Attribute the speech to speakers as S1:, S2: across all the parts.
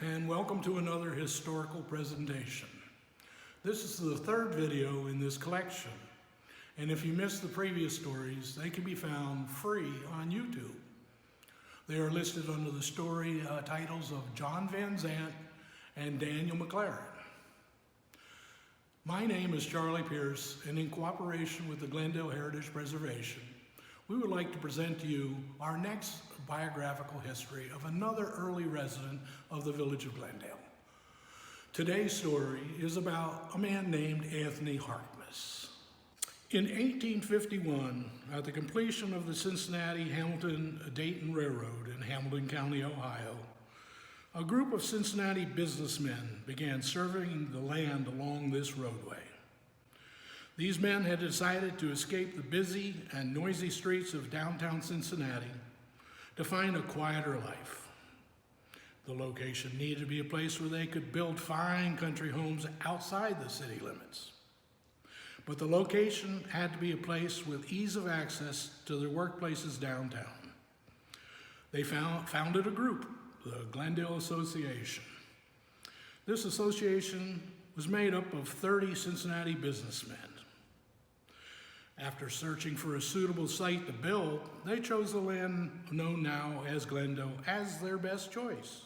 S1: and welcome to another historical presentation. This is the third video in this collection, and if you missed the previous stories, they can be found free on YouTube. They are listed under the story titles of John Van Zant and Daniel McLaren. My name is Charlie Pierce, and in cooperation with the Glendale Heritage Preservation, we would like to present to you our next biographical history of another early resident of the village of Glendale. Today's story is about a man named Anthony Harkness. In 1851, at the completion of the Cincinnati-Hamilton-Dayton Railroad in Hamilton County, Ohio, a group of Cincinnati businessmen began surveying the land along this roadway. These men had decided to escape the busy and noisy streets of downtown Cincinnati to find a quieter life. The location needed to be a place where they could build fine country homes outside the city limits. But the location had to be a place with ease of access to their workplaces downtown. They founded a group, the Glendale Association. This association was made up of 30 Cincinnati businessmen. After searching for a suitable site to build, they chose the land known now as Glendale as their best choice.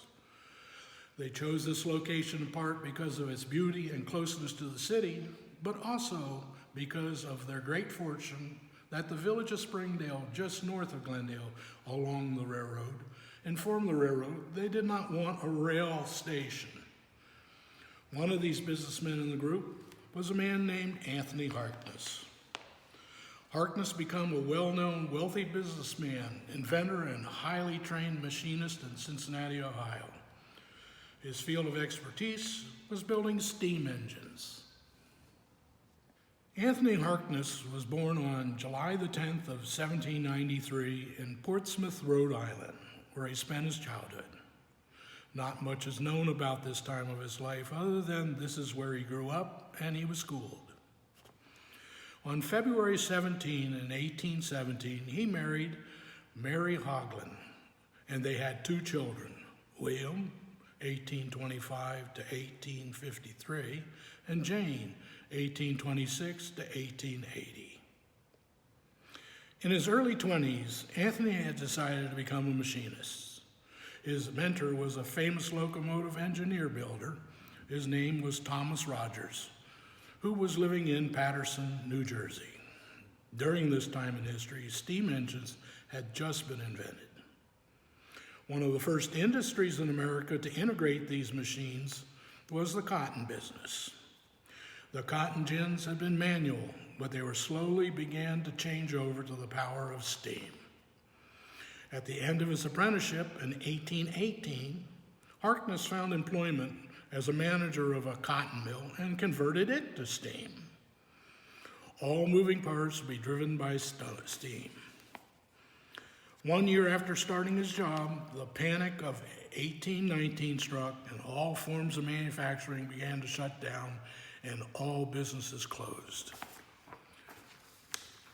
S1: They chose this location in part because of its beauty and closeness to the city, but also because of their great fortune that the village of Springdale, just north of Glendale, along the railroad, and from the railroad, they did not want a rail station. One of these businessmen in the group was a man named Anthony Harkness. Harkness became a well-known, wealthy businessman, inventor, and highly trained machinist in Cincinnati, Ohio. His field of expertise was building steam engines. Anthony Harkness was born on July the 10th of 1793 in Portsmouth, Rhode Island, where he spent his childhood. Not much is known about this time of his life other than this is where he grew up and he was schooled. On February 17 in 1817, he married Mary Hoagland, and they had two children, William, 1825 to 1853, and Jane, 1826 to 1880. In his early 20s, Anthony had decided to become a machinist. His mentor was a famous locomotive engineer builder. His name was Thomas Rogers, who was living in Paterson, New Jersey. During this time in history, steam engines had just been invented. One of the first industries in America to integrate these machines was the cotton business. The cotton gins had been manual, but they were slowly began to change over to the power of steam. At the end of his apprenticeship in 1818, Harkness found employment as a manager of a cotton mill and converted it to steam. All moving parts would be driven by steam. 1 year after starting his job, the panic of 1819 struck and all forms of manufacturing began to shut down and all businesses closed.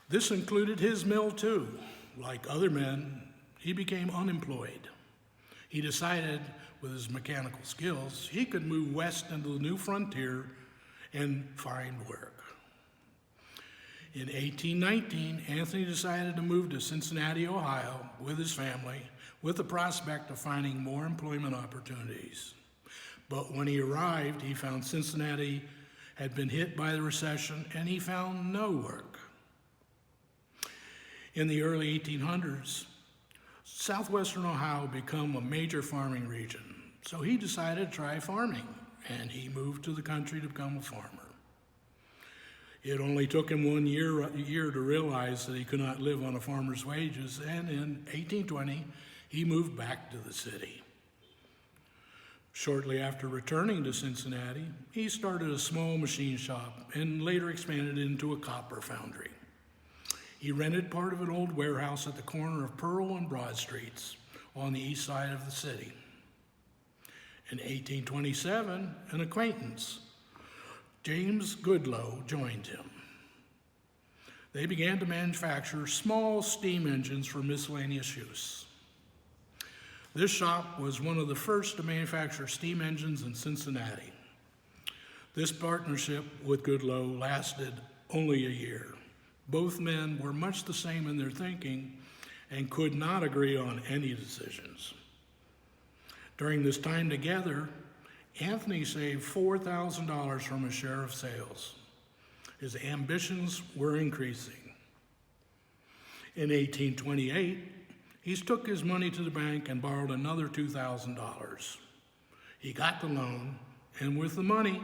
S1: This included his mill too. Like other men, he became unemployed. He decided with his mechanical skills, he could move west into the new frontier and find work. In 1819, Anthony decided to move to Cincinnati, Ohio with his family with the prospect of finding more employment opportunities. But when he arrived, he found Cincinnati had been hit by the recession and he found no work. In the early 1800s, southwestern Ohio became a major farming region. So he decided to try farming, and he moved to the country to become a farmer. It only took him 1 year to realize that he could not live on a farmer's wages, and in 1820, he moved back to the city. Shortly after returning to Cincinnati, he started a small machine shop and later expanded into a copper foundry. He rented part of an old warehouse at the corner of Pearl and Broad Streets on the east side of the city. In 1827, an acquaintance, James Goodloe, joined him. They began to manufacture small steam engines for miscellaneous use. This shop was one of the first to manufacture steam engines in Cincinnati. This partnership with Goodloe lasted only a year. Both men were much the same in their thinking and could not agree on any decisions. During this time together, Anthony saved $4,000 from his share of sales. His ambitions were increasing. In 1828, he took his money to the bank and borrowed another $2,000. He got the loan, and with the money,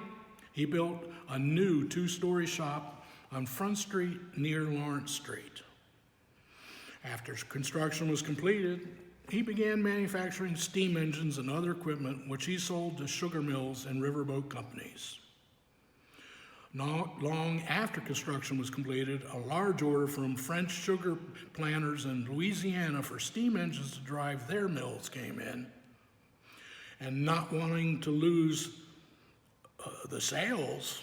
S1: he built a new two-story shop on Front Street near Lawrence Street. After construction was completed, he began manufacturing steam engines and other equipment which he sold to sugar mills and riverboat companies. Not long after construction was completed, a large order from French sugar planters in Louisiana for steam engines to drive their mills came in. And not wanting to lose the sales,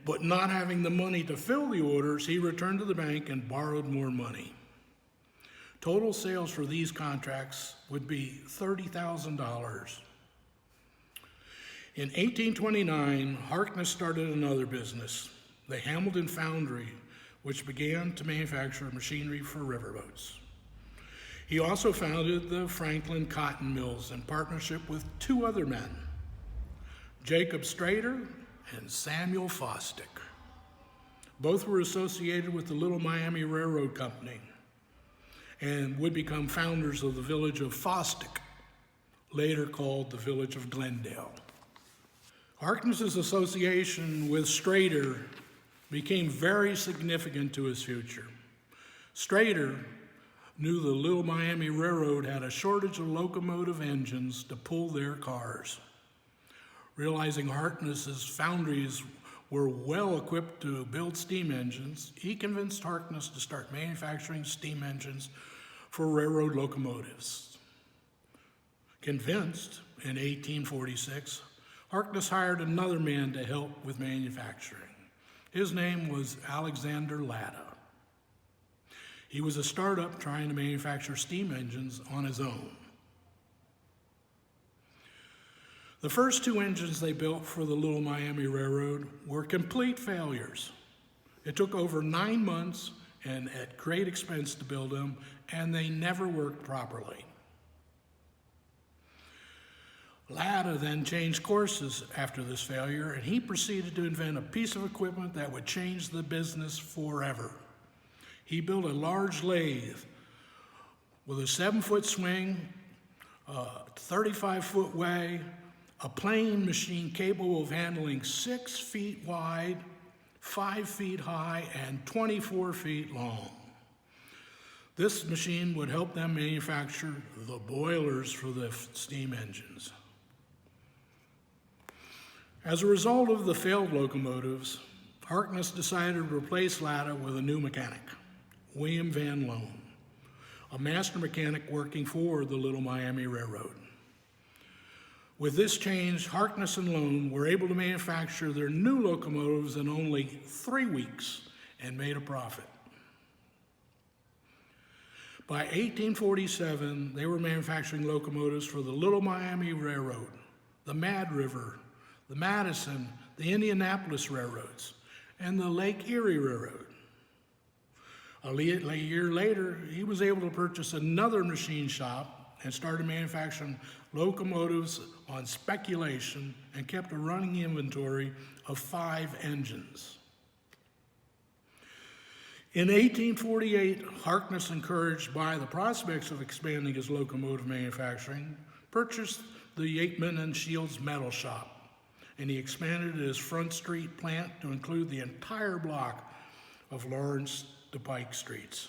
S1: but not having the money to fill the orders, he returned to the bank and borrowed more money. Total sales for these contracts would be $30,000. In 1829, Harkness started another business, the Hamilton Foundry, which began to manufacture machinery for riverboats. He also founded the Franklin Cotton Mills in partnership with two other men, Jacob Strader and Samuel Fosdick. Both were associated with the Little Miami Railroad Company and would become founders of the village of Fosdick, later called the village of Glendale. Harkness's association with Strader became very significant to his future. Strader knew the Little Miami Railroad had a shortage of locomotive engines to pull their cars. Realizing Harkness's foundries were well equipped to build steam engines, he convinced Harkness to start manufacturing steam engines for railroad locomotives. Convinced, in 1846, Harkness hired another man to help with manufacturing. His name was Alexander Latta. He was a startup trying to manufacture steam engines on his own. The first two engines they built for the Little Miami Railroad were complete failures. It took over 9 months and at great expense to build them, and they never worked properly. Latta then changed courses after this failure, and he proceeded to invent a piece of equipment that would change the business forever. He built a large lathe with a 7-foot swing, 35-foot way, a planing machine capable of handling 6 feet wide, 5 feet high, and 24 feet long. This machine would help them manufacture the boilers for the steam engines. As a result of the failed locomotives, Harkness decided to replace Latta with a new mechanic, William Van Loan, a master mechanic working for the Little Miami Railroad. With this change, Harkness and Loan were able to manufacture their new locomotives in only 3 weeks and made a profit. By 1847, they were manufacturing locomotives for the Little Miami Railroad, the Mad River, the Madison, the Indianapolis Railroads, and the Lake Erie Railroad. A year later, he was able to purchase another machine shop and started manufacturing locomotives on speculation and kept a running inventory of 5 engines. In 1848, Harkness, encouraged by the prospects of expanding his locomotive manufacturing, purchased the Yateman and Shields metal shop, and he expanded his Front Street plant to include the entire block of Lawrence to Pike Streets.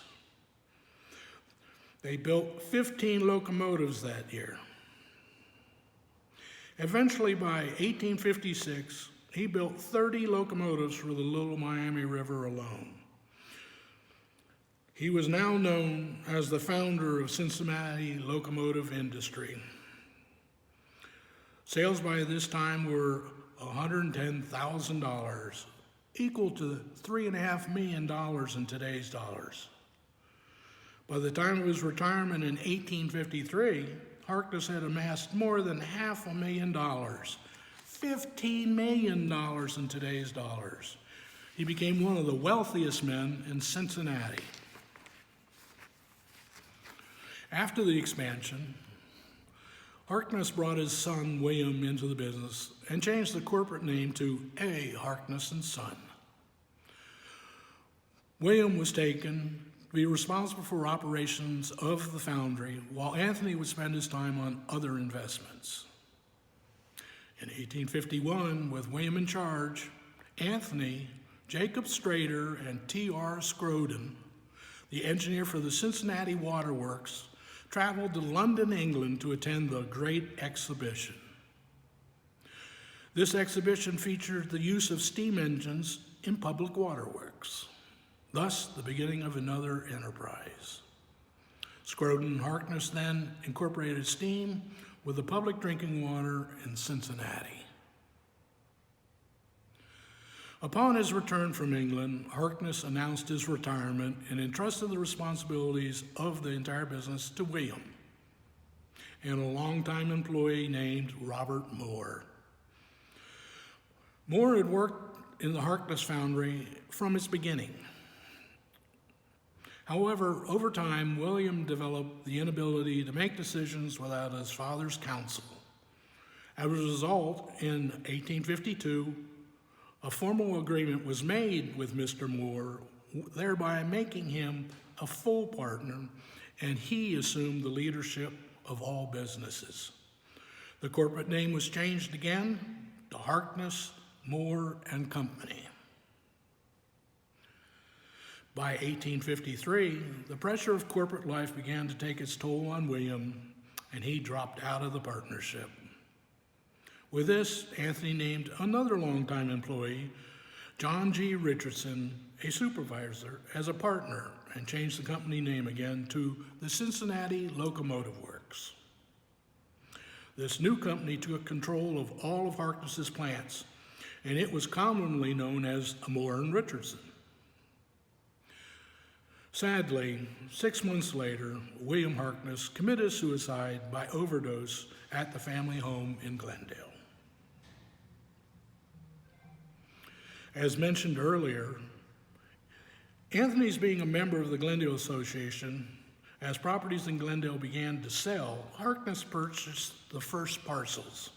S1: They built 15 locomotives that year. Eventually, by 1856, he built 30 locomotives for the Little Miami River alone. He was now known as the founder of Cincinnati locomotive industry. Sales by this time were $110,000, equal to $3.5 million in today's dollars. By the time of his retirement in 1853, Harkness had amassed more than $500,000, $15 million in today's dollars. He became one of the wealthiest men in Cincinnati. After the expansion, Harkness brought his son William into the business and changed the corporate name to A. Harkness and Son. William was taken to be responsible for operations of the foundry, while Anthony would spend his time on other investments. In 1851, with William in charge, Anthony, Jacob Strader, and T.R. Scroden, the engineer for the Cincinnati Water Works, traveled to London, England to attend the Great Exhibition. This exhibition featured the use of steam engines in public waterworks, thus the beginning of another enterprise. Scroden and Harkness then incorporated steam with the public drinking water in Cincinnati. Upon his return from England, Harkness announced his retirement and entrusted the responsibilities of the entire business to William and a longtime employee named Robert Moore. Moore had worked in the Harkness foundry from its beginning. However, over time, William developed the inability to make decisions without his father's counsel. As a result, in 1852, a formal agreement was made with Mr. Moore, thereby making him a full partner, and he assumed the leadership of all businesses. The corporate name was changed again to Harkness, Moore and Company. By 1853, the pressure of corporate life began to take its toll on William, and he dropped out of the partnership. With this, Anthony named another longtime employee, John G. Richardson, a supervisor, as a partner, and changed the company name again to the Cincinnati Locomotive Works. This new company took control of all of Harkness's plants, and it was commonly known as Moore and Richardson. Sadly, 6 months later, William Harkness committed suicide by overdose at the family home in Glendale. As mentioned earlier, Anthony's being a member of the Glendale Association, as properties in Glendale began to sell, Harkness purchased the first parcels.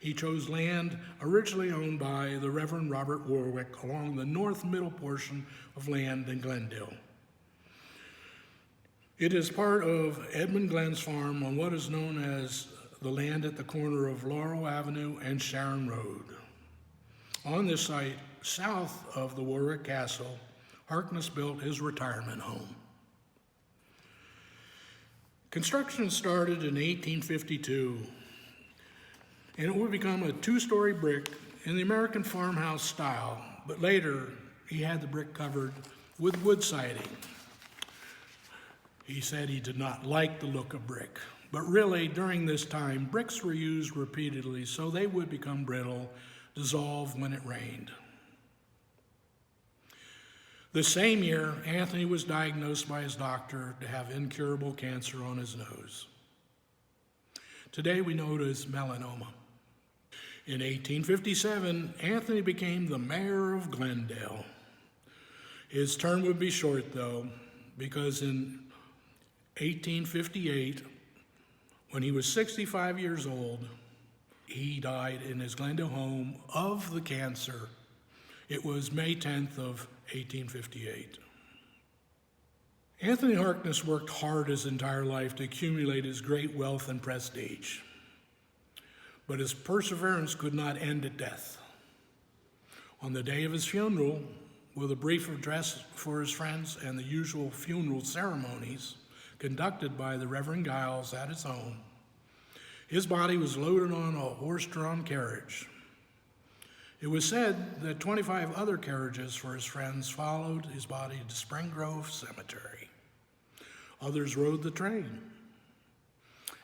S1: He chose land originally owned by the Reverend Robert Warwick along the north middle portion of land in Glendale. It is part of Edmund Glenn's farm on what is known as the land at the corner of Laurel Avenue and Sharon Road. On this site, south of the Warwick Castle, Harkness built his retirement home. Construction started in 1852, and it would become a 2-story brick in the American farmhouse style, but later he had the brick covered with wood siding. He said he did not like the look of brick, but really during this time, bricks were used repeatedly so they would become brittle, dissolve when it rained. The same year, Anthony was diagnosed by his doctor to have incurable cancer on his nose. Today we know it as melanoma. In 1857, Anthony became the mayor of Glendale. His term would be short, though, because in 1858, when he was 65 years old, he died in his Glendale home of the cancer. It was May 10th of 1858. Anthony Harkness worked hard his entire life to accumulate his great wealth and prestige, but his perseverance could not end at death. On the day of his funeral, with a brief address for his friends and the usual funeral ceremonies conducted by the Reverend Giles at his home, his body was loaded on a horse-drawn carriage. It was said that 25 other carriages for his friends followed his body to Spring Grove Cemetery. Others rode the train.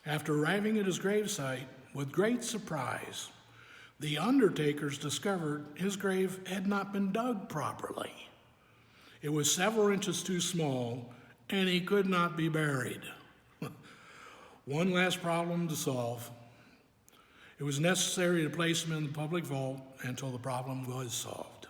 S1: After arriving at his gravesite, with great surprise, the undertakers discovered his grave had not been dug properly. It was several inches too small, and he could not be buried. One last problem to solve. It was necessary to place him in the public vault until the problem was solved.